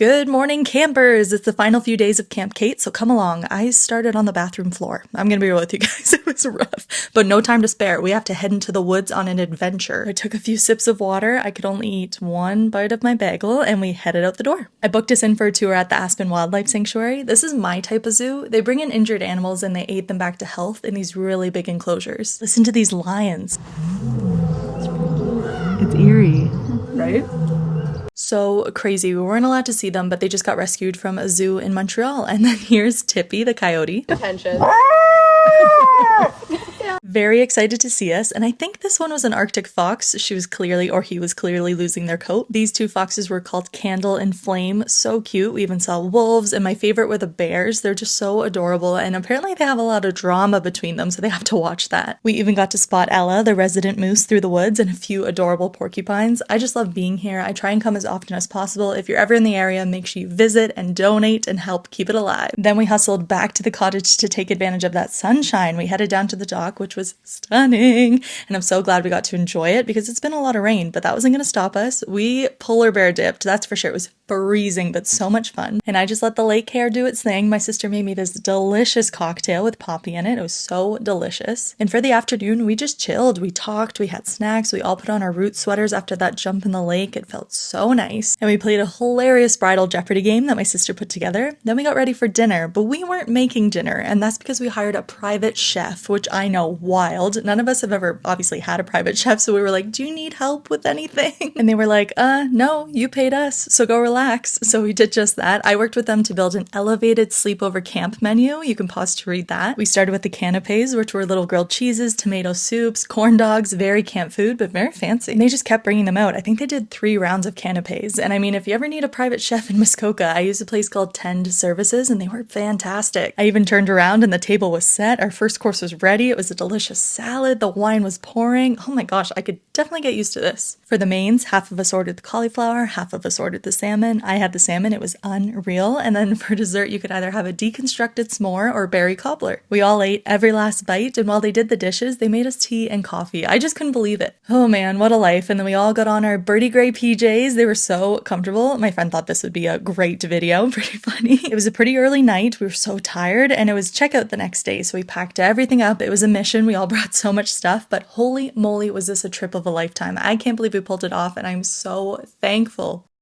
Good morning, campers! It's the final few days of Camp Kate, so come along. I started on the bathroom floor. I'm gonna be real with you guys, it was rough. But no time to spare. We have to head into the woods on an adventure. I took a few sips of water, I could only eat one bite of my bagel, and we headed out the door. I booked us in for a tour at the Aspen Wildlife Sanctuary. This is my type of zoo. They bring in injured animals and they aid them back to health in these really big enclosures. Listen to these lions. It's eerie, right? So crazy. We weren't allowed to see them, but they just got rescued from a zoo in Montreal. And then here's Tippy, the coyote. Attention. Very excited to see us, and I think this one was an Arctic fox. She was clearly, or he was clearly losing their coat. These two foxes were called Candle and Flame. So cute. We even saw wolves, and my favorite were the bears. They're just so adorable, and apparently they have a lot of drama between them, so they have to watch that. We even got to spot Ella, the resident moose, through the woods, and a few adorable porcupines. I just love being here. I try and come as often as possible. If you're ever in the area, make sure you visit and donate and help keep it alive. Then we hustled back to the cottage to take advantage of that sunshine. We headed down to the dock, which was stunning, and I'm so glad we got to enjoy it because it's been a lot of rain, but that wasn't going to stop us. We polar bear dipped, that's for sure. It was freezing, but so much fun. And I just let the lake hair do its thing. My sister made me this delicious cocktail with poppy in it. It was so delicious. And for the afternoon, we just chilled. We talked, we had snacks, we all put on our root sweaters after that jump in the lake. It felt so nice. And we played a hilarious bridal Jeopardy game that my sister put together. Then we got ready for dinner, but we weren't making dinner, and that's because we hired a private chef, which I know, wild. None of us have ever obviously had a private chef, so we were like, do you need help with anything? And they were like, no, you paid us, so go relax. So we did just that. I worked with them to build an elevated sleepover camp menu. You can pause to read that. We started with the canapes, which were little grilled cheeses, tomato soups, corn dogs, very camp food, but very fancy. And they just kept bringing them out. I think they did 3 rounds of canapes. And I mean, if you ever need a private chef in Muskoka, I used a place called Tend Services, and they were fantastic. I even turned around and the table was set. Our first course was ready. It was a delicious salad. The wine was pouring. Oh my gosh, I could definitely get used to this. For the mains, half of us ordered the cauliflower, half of us ordered the salmon. I had the salmon. It was unreal. And then for dessert, you could either have a deconstructed s'more or berry cobbler. We all ate every last bite, and while they did the dishes, they made us tea and coffee. I just couldn't believe it. Oh man, what a life. And then we all got on our birdie gray PJs. They were so comfortable. My friend thought this would be a great video. Pretty funny. It was a pretty early night. We were so tired, and it was checkout the next day, so we packed everything up. It was a mission. We all brought so much stuff, but holy moly, was this a trip of a lifetime. I can't believe we pulled it off, and I'm so thankful.